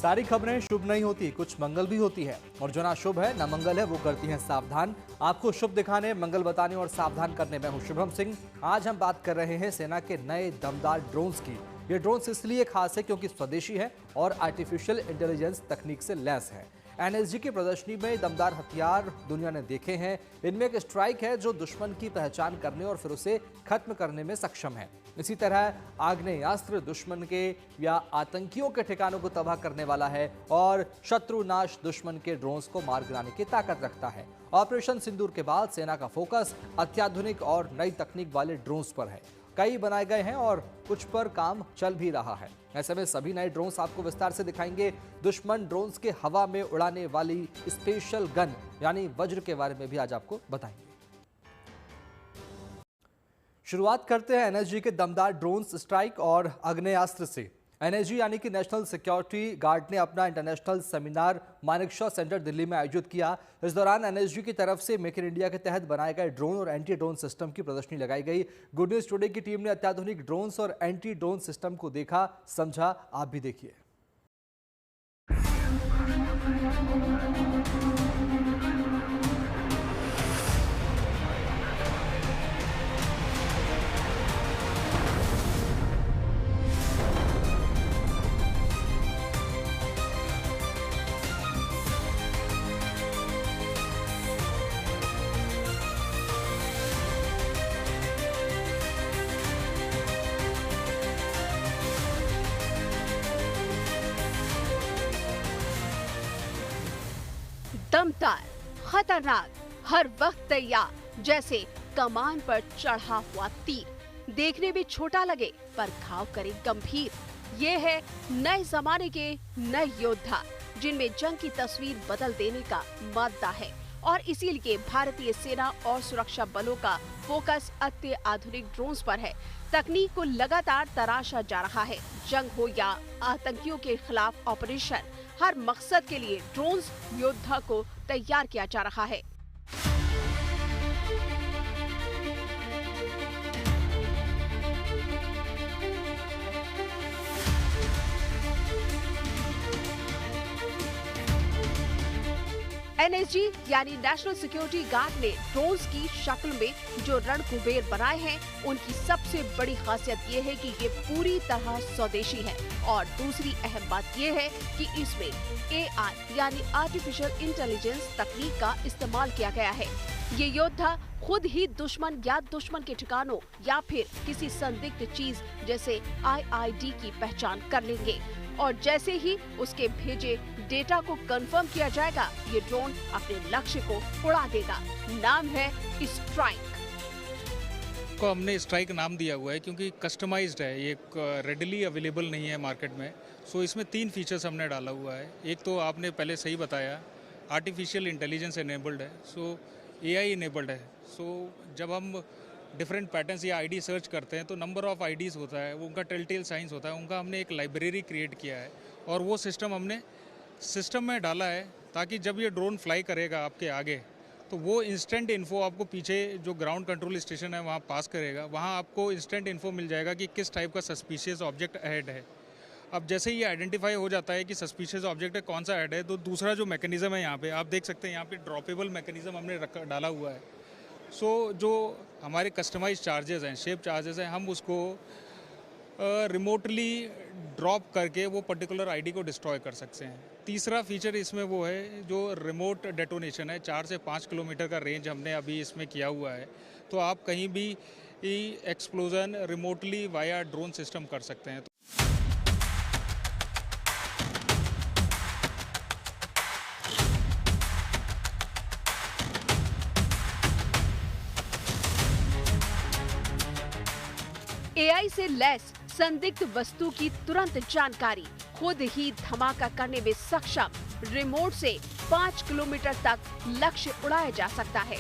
सारी खबरें शुभ नहीं होती, कुछ मंगल भी होती है और जो ना शुभ है ना मंगल है वो करती हैं सावधान। आपको शुभ दिखाने, मंगल बताने और सावधान करने में हूं शुभम सिंह। आज हम बात कर रहे हैं सेना के नए दमदार ड्रोन्स की। ये ड्रोन्स इसलिए खास है क्योंकि स्वदेशी है और आर्टिफिशियल इंटेलिजेंस तकनीक से लैस है। एनएसजी की प्रदर्शनी में दमदार हथियार दुनिया ने देखे हैं। इनमें एक स्ट्राइक है जो दुश्मन की पहचान करने और फिर उसे खत्म करने में सक्षम है। इसी तरह आग्नेयास्त्र दुश्मन के या आतंकियों के ठिकानों को तबाह करने वाला है और शत्रुनाश दुश्मन के ड्रोन्स को मार गिराने की ताकत रखता है। ऑपरेशन सिंदूर के बाद सेना का फोकस अत्याधुनिक और नई तकनीक वाले ड्रोन्स पर है। कई बनाए गए हैं और कुछ पर काम चल भी रहा है। ऐसे में सभी नए ड्रोन्स आपको विस्तार से दिखाएंगे। दुश्मन ड्रोन्स के हवा में उड़ाने वाली स्पेशल गन यानी वज्र के बारे में भी आज आपको बताएंगे। शुरुआत करते हैं एनएसजी के दमदार ड्रोन्स स्ट्राइक और आग्नेयास्त्र से। एनएसजी यानी कि नेशनल सिक्योरिटी गार्ड ने अपना international seminar Manekshaw centre Delhi में आयोजित किया। इस दौरान एनएसजी की तरफ से मेक इन इंडिया के तहत बनाए गए ड्रोन और एंटी ड्रोन सिस्टम की प्रदर्शनी लगाई गई। गुड न्यूज टुडे की टीम ने अत्याधुनिक ड्रोन्स और एंटी ड्रोन सिस्टम को देखा, समझा। आप भी देखिए। दमदार, खतरनाक, हर वक्त तैयार, जैसे कमान पर चढ़ा हुआ तीर। देखने में छोटा लगे पर घाव करे गंभीर। ये है नए जमाने के नए योद्धा जिनमें जंग की तस्वीर बदल देने का मादा है और इसीलिए भारतीय सेना और सुरक्षा बलों का फोकस अत्याधुनिक ड्रोन्स पर है। तकनीक को लगातार तराशा जा रहा है। जंग हो या आतंकियों के खिलाफ ऑपरेशन, हर मकसद के लिए ड्रोन्स योद्धा को तैयार किया जा रहा है। एनएसजी यानी नेशनल सिक्योरिटी गार्ड ने ड्रोन्स की शक्ल में जो रणकुबेर बनाए हैं, उनकी सबसे बड़ी खासियत ये है कि ये पूरी तरह स्वदेशी है और दूसरी अहम बात ये है कि इसमें AI यानी आर्टिफिशियल इंटेलिजेंस तकनीक का इस्तेमाल किया गया है। ये योद्धा खुद ही दुश्मन या दुश्मन के ठिकानों या फिर किसी संदिग्ध चीज जैसे IID की पहचान कर लेंगे और जैसे ही उसके भेजे डेटा को कंफर्म किया जाएगा, ये ड्रोन अपने लक्ष्य को उड़ा देगा। नाम है स्ट्राइक। को हमने स्ट्राइक नाम दिया हुआ है क्योंकि कस्टमाइज्ड है, ये रेडिली अवेलेबल नहीं है मार्केट में। सो इसमें 3 फीचर्स हमने डाला हुआ है। एक तो आपने पहले सही बताया, आर्टिफिशियल इंटेलिजेंस एनेबल्ड है, सो AI इनेबल्ड है। सो जब हम डिफरेंट पैटर्न्स या आईडी सर्च करते हैं तो नंबर ऑफ आईडीज़ होता है, वो उनका टेलटेल साइंस होता है, उनका हमने एक लाइब्रेरी क्रिएट किया है और वो सिस्टम हमने सिस्टम में डाला है ताकि जब ये ड्रोन फ्लाई करेगा आपके आगे तो वो इंस्टेंट इन्फो आपको पीछे जो ग्राउंड कंट्रोल स्टेशन है वहाँ पास करेगा। वहाँ आपको इंस्टेंट इन्फो मिल जाएगा कि किस टाइप का सस्पिशियस ऑब्जेक्ट अहेड है। अब जैसे ही ये आइडेंटिफाई हो जाता है कि सस्पिशियस ऑब्जेक्ट है, कौन सा अहेड है, तो दूसरा जो मैकेनिज्म है यहाँ पे आप देख सकते हैं, यहाँ पे ड्रॉपेबल मैकेनिज्म हमने डाला हुआ है। सो जो हमारे कस्टमाइज चार्जेस हैं, शेप चार्जेस हैं, हम उसको रिमोटली ड्रॉप करके वो पर्टिकुलर आईडी को डिस्ट्रॉय कर सकते हैं। तीसरा फीचर इसमें वो है जो रिमोट डेटोनेशन है, 4 से 5 किलोमीटर का रेंज हमने अभी इसमें किया हुआ है, तो आप कहीं भी explosion remotely via drone system कर सकते हैं। AI से लैस संदिग्ध वस्तु की तुरंत जानकारी, खुद ही धमाका करने में सक्षम, रिमोट से 5 किलोमीटर तक लक्ष्य उड़ाया जा सकता है।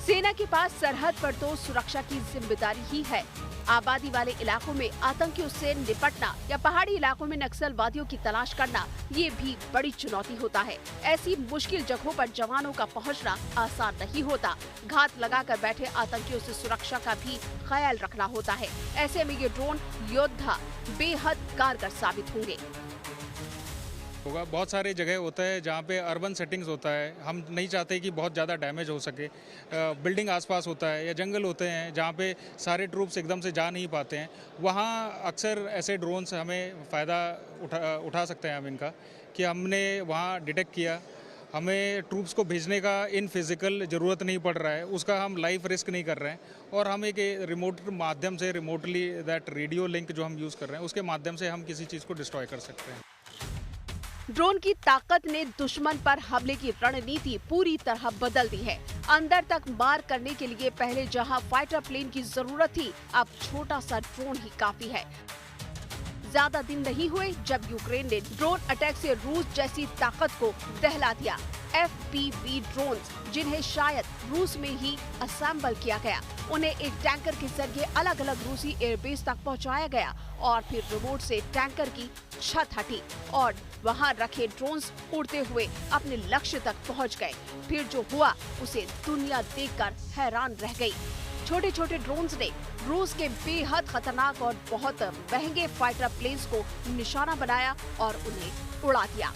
सेना के पास सरहद पर तो सुरक्षा की जिम्मेदारी ही है। आबादी वाले इलाकों में आतंकियों से निपटना या पहाड़ी इलाकों में नक्सलवादियों की तलाश करना, ये भी बड़ी चुनौती होता है। ऐसी मुश्किल जगहों पर जवानों का पहुंचना आसान नहीं होता। घात लगाकर बैठे आतंकियों से सुरक्षा का भी ख्याल रखना होता है। ऐसे में ये ड्रोन योद्धा बेहद कारगर साबित होंगे। होगा। बहुत सारे जगह होता है जहाँ पे अर्बन सेटिंग्स होता है, हम नहीं चाहते कि बहुत ज़्यादा डैमेज हो सके। बिल्डिंग आसपास होता है या जंगल होते हैं जहाँ पे सारे ट्रूप्स एकदम से जा नहीं पाते हैं, वहाँ अक्सर ऐसे ड्रोन से हमें फ़ायदा उठा सकते हैं हम इनका, कि हमने वहाँ डिटेक्ट किया, हमें ट्रूप्स को भेजने का इन फिज़िकल ज़रूरत नहीं पड़ रहा है, उसका हम लाइफ रिस्क नहीं कर रहे हैं, और हम एक रिमोट माध्यम से, रिमोटली दैट रेडियो लिंक जो हम यूज़ कर रहे हैं उसके माध्यम से हम किसी चीज़ को डिस्ट्रॉय कर सकते हैं। ड्रोन की ताकत ने दुश्मन पर हमले की रणनीति पूरी तरह बदल दी है। अंदर तक मार करने के लिए पहले जहां फाइटर प्लेन की जरूरत थी, अब छोटा सा ड्रोन ही काफी है। ज्यादा दिन नहीं हुए जब यूक्रेन ने ड्रोन अटैक से रूस जैसी ताकत को दहला दिया। FPV ड्रोन्स, जिन्हें शायद रूस में ही असेंबल किया गया, उन्हें एक टैंकर के जरिए अलग अलग रूसी एयरबेस तक पहुंचाया गया और फिर रिमोट से टैंकर की छत हटी और वहां रखे ड्रोन्स उड़ते हुए अपने लक्ष्य तक पहुंच गए। फिर जो हुआ उसे दुनिया देखकर हैरान रह गई। छोटे छोटे ड्रोन्स ने रूस के बेहद खतरनाक और बहुत महंगे फाइटर प्लेन्स को निशाना बनाया और उन्हें उड़ा दिया।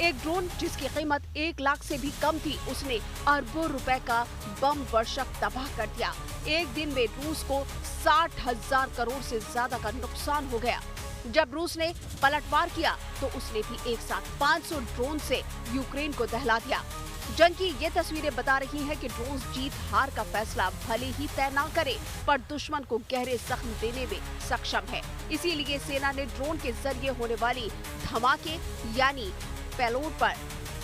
एक ड्रोन जिसकी कीमत 1 लाख से भी कम थी, उसने अरबों रुपए का बम वर्षक तबाह कर दिया। एक दिन में रूस को 60,000 करोड़ से ज्यादा का नुकसान हो गया। जब रूस ने पलटवार किया तो उसने भी एक साथ 500 ड्रोन से यूक्रेन को दहला दिया। जंग की ये तस्वीरें बता रही हैं कि ड्रोन जीत हार का फैसला भले ही तय न करे, पर दुश्मन को गहरे जख्म देने में सक्षम है। इसीलिए सेना ने ड्रोन के जरिए होने वाली धमाके यानी पेलोड पर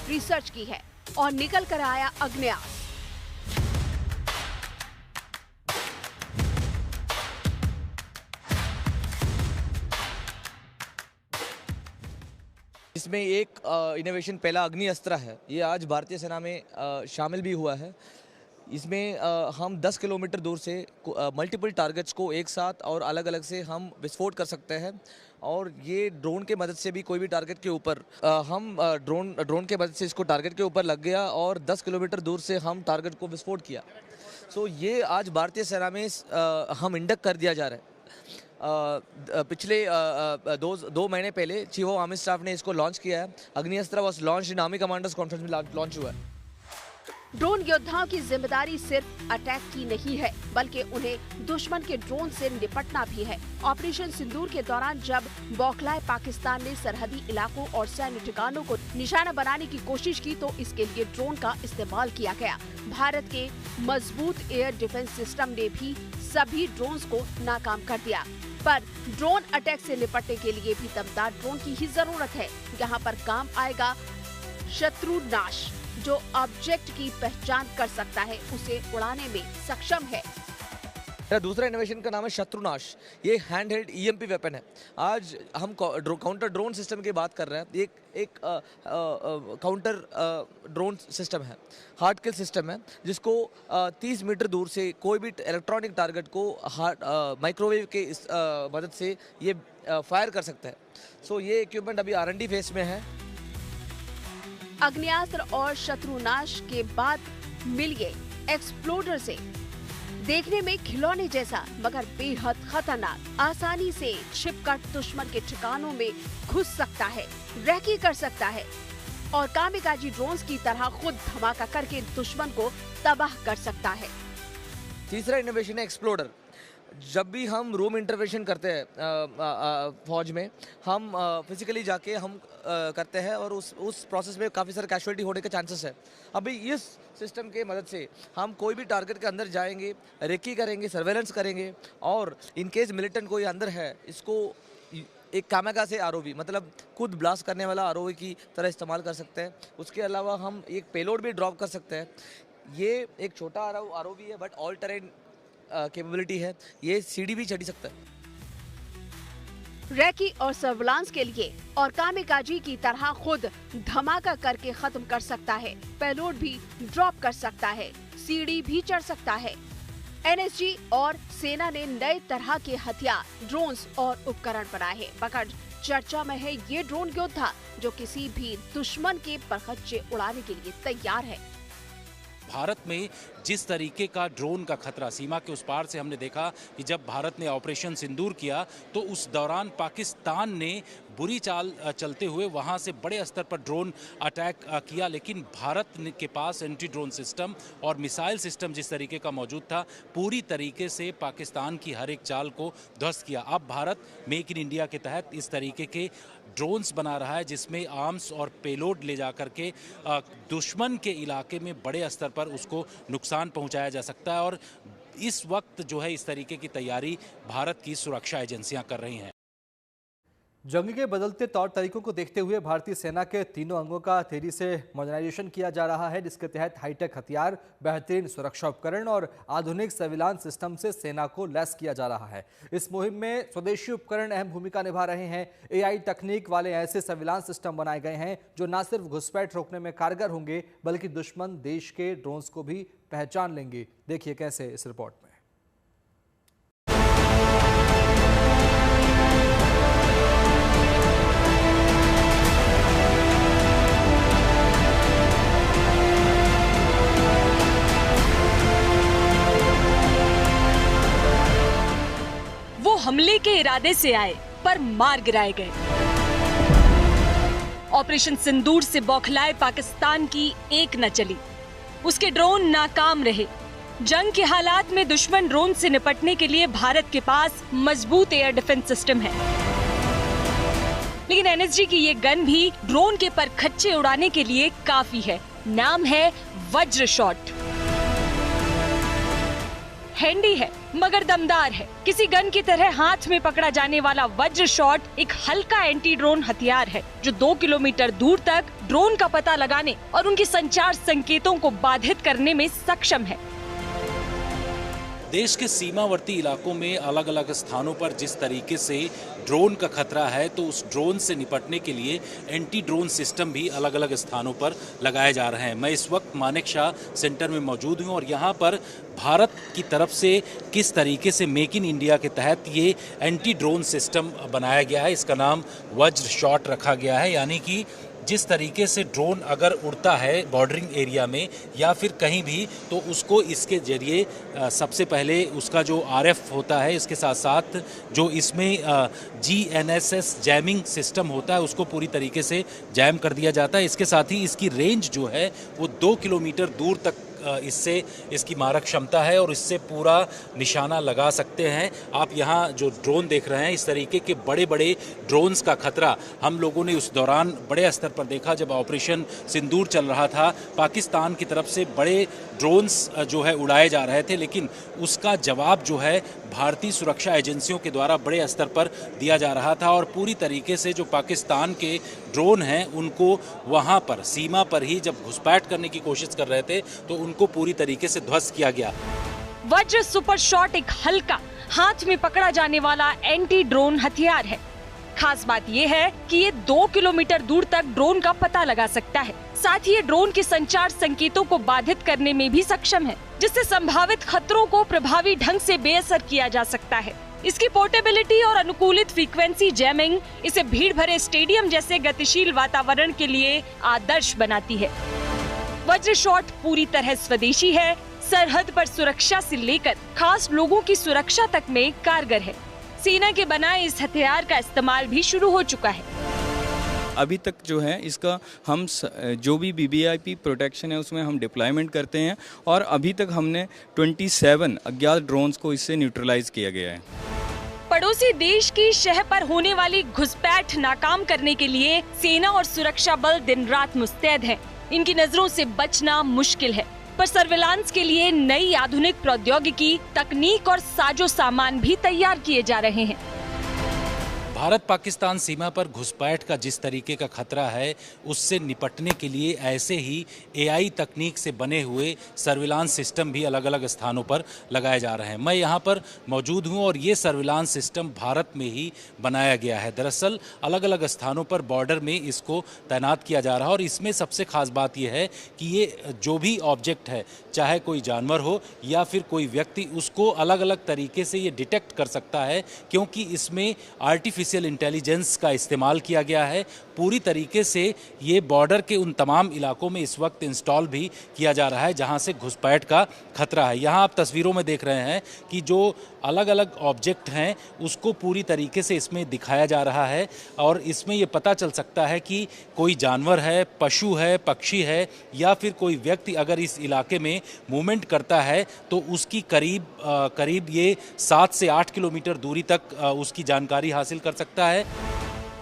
रिसर्च की है और निकल कर आया अग्न्यास्त्र। इसमें एक इनोवेशन पहला अग्नि अस्त्र है, ये आज भारतीय सेना में शामिल भी हुआ है। इसमें हम 10 किलोमीटर दूर से मल्टीपल टारगेट्स को एक साथ और अलग अलग से हम विस्फोट कर सकते हैं, और ये ड्रोन के मदद से भी कोई भी टारगेट के ऊपर हम ड्रोन के मदद से इसको टारगेट के ऊपर लग गया और 10 किलोमीटर दूर से हम टारगेट को विस्फोट किया। सो ये आज भारतीय सेना में हम इंडक्ट कर दिया जा रहा है। पिछले 2 महीने पहले चीफ ऑफ आर्मी स्टाफ ने इसको लॉन्च किया है। अग्नि अस्त्र was launch in army commanders conference में लॉन्च हुआ है। ड्रोन योद्धाओं की जिम्मेदारी सिर्फ अटैक की नहीं है, बल्कि उन्हें दुश्मन के ड्रोन से निपटना भी है। ऑपरेशन सिंदूर के दौरान जब बौखलाए पाकिस्तान ने सरहदी इलाकों और सैन्य ठिकानों को निशाना बनाने की कोशिश की, तो इसके लिए ड्रोन का इस्तेमाल किया गया। भारत के मजबूत एयर डिफेंस सिस्टम ने भी सभी ड्रोन्स को नाकाम कर दिया। पर ड्रोन अटैक से निपटने के लिए भी दमदार ड्रोन की ही जरूरत है। यहाँ पर काम आएगा शत्रुनाश, जो ऑब्जेक्ट की पहचान कर सकता है, उसे उड़ाने में सक्षम है। मेरा दूसरा इनोवेशन का नाम है शत्रुनाश। ये हैंड हेल्ड EMP वेपन है। आज हम काउंटर ड्रोन सिस्टम की बात कर रहे हैं। एक काउंटर ड्रोन सिस्टम है, हार्ड किल सिस्टम है, जिसको 30 मीटर दूर से कोई भी इलेक्ट्रॉनिक टारगेट को माइक्रोवेव के मदद से ये फायर कर सकता है। सो ये इक्विपमेंट अभी R&D फेज में है। अग्न्यास्त्र और शत्रुनाश के बाद मिलिए एक्सप्लोडर से। देखने में खिलौने जैसा मगर बेहद खतरनाक, आसानी से छिपकर दुश्मन के ठिकानों में घुस सकता है, रेकी कर सकता है और कामिकाजी ड्रोन्स की तरह खुद धमाका करके दुश्मन को तबाह कर सकता है। तीसरा इनोवेशन है एक्सप्लोडर। जब भी हम रूम इंटरवेंशन करते हैं फौज में, हम फिजिकली जाके हम करते हैं और उस प्रोसेस में काफ़ी सारे कैजुअलिटी होने के चांसेस है। अभी इस सिस्टम के मदद से हम कोई भी टारगेट के अंदर जाएंगे, रेकी करेंगे, सर्वेलेंस करेंगे, और इन केस मिलिटेंट कोई अंदर है, इसको एक कामेकाज़े ROV मतलब खुद ब्लास्ट करने वाला ROV की तरह इस्तेमाल कर सकते हैं। उसके अलावा हम एक पेलोड भी ड्रॉप कर सकते हैं। ये एक छोटा ROV है बट ऑल टेरेन कैपेबिलिटी है। ये सीढ़ी भी चढ़ सकता है। रेकी और सर्विलांस के लिए और कामिकाजी की तरह खुद धमाका करके खत्म कर सकता है, पेलोड भी ड्रॉप कर सकता है, सीढ़ी भी चढ़ सकता है। NSG और सेना ने नए तरह के हथियार, ड्रोन्स और उपकरण बनाए हैं, मगर चर्चा में है ये ड्रोन योद्धा जो किसी भी दुश्मन के परखच्चे उड़ाने के लिए तैयार है। भारत में जिस तरीके का ड्रोन का खतरा सीमा के उस पार से हमने देखा कि जब भारत ने ऑपरेशन सिंदूर किया तो उस दौरान पाकिस्तान ने बुरी चाल चलते हुए वहां से बड़े स्तर पर ड्रोन अटैक किया, लेकिन भारत के पास एंटी ड्रोन सिस्टम और मिसाइल सिस्टम जिस तरीके का मौजूद था, पूरी तरीके से पाकिस्तान की हर एक चाल को ध्वस्त किया। अब भारत मेक इन इंडिया के तहत इस तरीके के ड्रोन्स बना रहा है जिसमें आर्म्स और पेलोड ले जा करके दुश्मन के इलाके में बड़े स्तर पर उसको नुकसान पहुंचाया जा सकता है। और इस वक्त जो है इस तरीके की तैयारी भारत की सुरक्षा एजेंसियां कर रही हैं। जंग के बदलते तौर तरीकों को देखते हुए भारतीय सेना के तीनों अंगों का तेजी से मॉडर्नाइजेशन किया जा रहा है, जिसके तहत हाईटेक हथियार, बेहतरीन सुरक्षा उपकरण और आधुनिक सर्विलांस सिस्टम से सेना को लैस किया जा रहा है। इस मुहिम में स्वदेशी उपकरण अहम भूमिका निभा रहे हैं। AI तकनीक वाले ऐसे सर्विलांस सिस्टम बनाए गए हैं जो न सिर्फ घुसपैठ रोकने में कारगर होंगे बल्कि दुश्मन देश के ड्रोन्स को भी पहचान लेंगे। देखिए कैसे इस रिपोर्ट में। हमले के इरादे से आए पर मार गिराए गए। ऑपरेशन सिंदूर से बौखलाए पाकिस्तान की एक न चली, उसके ड्रोन नाकाम रहे। जंग के हालात में दुश्मन ड्रोन से निपटने के लिए भारत के पास मजबूत एयर डिफेंस सिस्टम है, लेकिन NSG की ये गन भी ड्रोन के परखच्चे उड़ाने के लिए काफी है। नाम है वज्र शॉट। हैंडी है मगर दमदार है। किसी गन की तरह हाथ में पकड़ा जाने वाला वज्र शॉट एक हल्का एंटी ड्रोन हथियार है जो 2 किलोमीटर दूर तक ड्रोन का पता लगाने और उनके संचार संकेतों को बाधित करने में सक्षम है। देश के सीमावर्ती इलाकों में अलग अलग स्थानों पर जिस तरीके से ड्रोन का खतरा है, तो उस ड्रोन से निपटने के लिए एंटी ड्रोन सिस्टम भी अलग अलग स्थानों पर लगाए जा रहे हैं। मैं इस वक्त मानेकशॉ सेंटर में मौजूद हूं और यहां पर भारत की तरफ से किस तरीके से मेक इन इंडिया के तहत ये एंटी ड्रोन सिस्टम बनाया गया है, इसका नाम वज्र शॉट रखा गया है। यानी कि जिस तरीके से ड्रोन अगर उड़ता है बॉर्डरिंग एरिया में या फिर कहीं भी, तो उसको इसके जरिए सबसे पहले उसका जो RF होता है, इसके साथ साथ जो इसमें GNSS जैमिंग सिस्टम होता है, उसको पूरी तरीके से जैम कर दिया जाता है। इसके साथ ही इसकी रेंज जो है वो 2 किलोमीटर दूर तक इससे इसकी मारक क्षमता है और इससे पूरा निशाना लगा सकते हैं। आप यहाँ जो ड्रोन देख रहे हैं, इस तरीके के बड़े बड़े ड्रोन्स का खतरा हम लोगों ने उस दौरान बड़े स्तर पर देखा जब ऑपरेशन सिंदूर चल रहा था। पाकिस्तान की तरफ से बड़े ड्रोन्स जो है उड़ाए जा रहे थे, लेकिन उसका जवाब जो है भारतीय सुरक्षा एजेंसियों के द्वारा बड़े स्तर पर दिया जा रहा था और पूरी तरीके से जो पाकिस्तान के ड्रोन हैं उनको वहाँ पर सीमा पर ही जब घुसपैठ करने की कोशिश कर रहे थे तो उनको पूरी तरीके से ध्वस्त किया गया। वज्र सुपर शॉट एक हल्का हाथ में पकड़ा जाने वाला एंटी ड्रोन हथियार है। खास बात यह है कि ये 2 किलोमीटर दूर तक ड्रोन का पता लगा सकता है। साथ ही ये ड्रोन के संचार संकेतों को बाधित करने में भी सक्षम है, जिससे संभावित खतरों को प्रभावी ढंग से बेअसर किया जा सकता है। इसकी पोर्टेबिलिटी और अनुकूलित फ्रीक्वेंसी जैमिंग इसे भीड़ भरे स्टेडियम जैसे गतिशील वातावरण के लिए आदर्श बनाती है। वज्र शॉट पूरी तरह स्वदेशी है, सरहद पर सुरक्षा से लेकर खास लोगों की सुरक्षा तक में कारगर है। सेना के बनाए इस हथियार का इस्तेमाल भी शुरू हो चुका है। अभी तक जो है इसका हम जो भी VVIP प्रोटेक्शन है उसमें हम डिप्लॉयमेंट करते हैं और अभी तक हमने 27 अज्ञात ड्रोन्स को इससे न्यूट्रलाइज किया गया है। पड़ोसी देश की शह पर होने वाली घुसपैठ नाकाम करने के लिए सेना और सुरक्षा बल दिन रात मुस्तैद हैं। इनकी नजरों से बचना मुश्किल है, पर सर्विलांस के लिए नई आधुनिक प्रौद्योगिकी, तकनीक और साजो सामान भी तैयार किए जा रहे हैं। भारत पाकिस्तान सीमा पर घुसपैठ का जिस तरीके का खतरा है, उससे निपटने के लिए ऐसे ही AI तकनीक से बने हुए सर्विलांस सिस्टम भी अलग अलग स्थानों पर लगाए जा रहे हैं। मैं यहाँ पर मौजूद हूँ और ये सर्विलांस सिस्टम भारत में ही बनाया गया है। दरअसल अलग अलग स्थानों पर बॉर्डर में इसको तैनात किया जा रहा है और इसमें सबसे खास बात यह है कि ये जो भी ऑब्जेक्ट है, चाहे कोई जानवर हो या फिर कोई व्यक्ति, उसको अलग अलग तरीके से ये डिटेक्ट कर सकता है, क्योंकि इसमें आर्टिफिशियल आर्टिफिशियल इंटेलिजेंस का इस्तेमाल किया गया है। पूरी तरीके से ये बॉर्डर के उन तमाम इलाकों में इस वक्त इंस्टॉल भी किया जा रहा है जहां से घुसपैठ का खतरा है। यहाँ आप तस्वीरों में देख रहे हैं कि जो अलग अलग ऑब्जेक्ट हैं उसको पूरी तरीके से इसमें दिखाया जा रहा है और इसमें ये पता चल सकता है कि कोई जानवर है, पशु है, पक्षी है या फिर कोई व्यक्ति अगर इस इलाके में मूवमेंट करता है तो उसकी करीब ये 7 से 8 किलोमीटर दूरी तक उसकी जानकारी हासिल कर सकता है।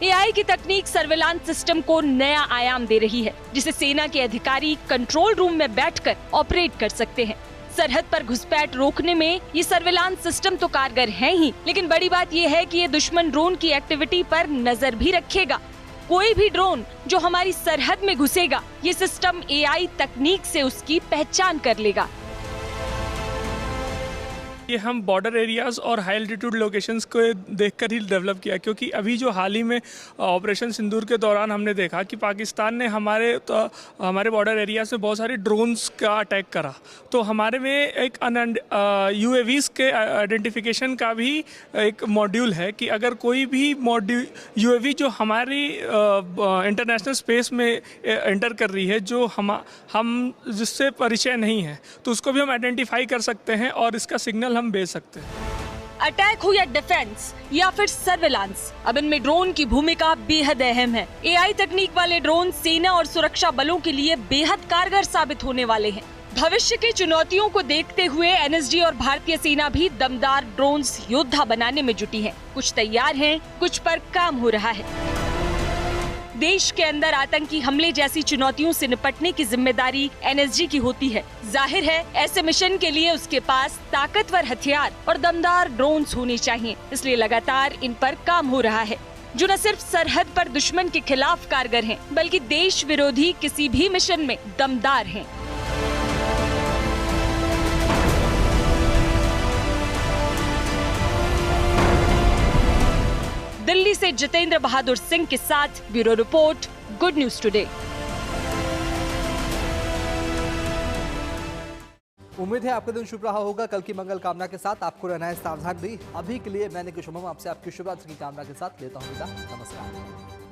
एआई की तकनीक सर्विलांस सिस्टम को नया आयाम दे रही है, जिसे सेना के अधिकारी कंट्रोल रूम में बैठकर ऑपरेट कर सकते हैं। सरहद पर घुसपैठ रोकने में ये सर्विलांस सिस्टम तो कारगर है ही, लेकिन बड़ी बात ये है कि ये दुश्मन ड्रोन की एक्टिविटी पर नजर भी रखेगा। कोई भी ड्रोन जो हमारी सरहद में घुसेगा, ये सिस्टम एआई तकनीक से उसकी पहचान कर लेगा। ये हम बॉर्डर एरियाज़ और हाई एल्टीट्यूड लोकेशंस को देखकर ही डेवलप किया, क्योंकि अभी जो हाल ही में ऑपरेशन सिंदूर के दौरान हमने देखा कि पाकिस्तान ने हमारे बॉर्डर एरिया से बहुत सारे ड्रोन्स का अटैक करा। तो हमारे में एक यूएवीज़ के आइडेंटिफिकेशन का भी एक मॉड्यूल है कि अगर कोई भी यूएवी जो हमारी इंटरनेशनल स्पेस में एंटर कर रही है, जो हम जिससे परिचय नहीं है, तो उसको भी हम आइडेंटिफाई कर सकते हैं और इसका सिग्नल हम भेज सकते हैं। अटैक हो या डिफेंस या फिर सर्विलांस, अब इनमें ड्रोन की भूमिका बेहद अहम है। एआई तकनीक वाले ड्रोन सेना और सुरक्षा बलों के लिए बेहद कारगर साबित होने वाले हैं। भविष्य की चुनौतियों को देखते हुए एनएसजी और भारतीय सेना भी दमदार ड्रोन्स योद्धा बनाने में जुटी है। कुछ तैयार हैं, कुछ पर काम हो रहा है। देश के अंदर आतंकी हमले जैसी चुनौतियों से निपटने की जिम्मेदारी एनएसजी की होती है। जाहिर है ऐसे मिशन के लिए उसके पास ताकतवर हथियार और दमदार ड्रोन्स होने चाहिए, इसलिए लगातार इन पर काम हो रहा है, जो न सिर्फ सरहद पर दुश्मन के खिलाफ कारगर हैं, बल्कि देश विरोधी किसी भी मिशन में दमदार हैं। दिल्ली से जितेंद्र बहादुर सिंह के साथ bureau report, good news today. उम्मीद है आपका दिन शुभ रहा होगा। कल की मंगल कामना के साथ आपको रहना है सावधान भी। अभी के लिए मैंने कुछ आपसे आपकी शुभ रात्रि की कामना के साथ लेता हूँ विदा। नमस्कार।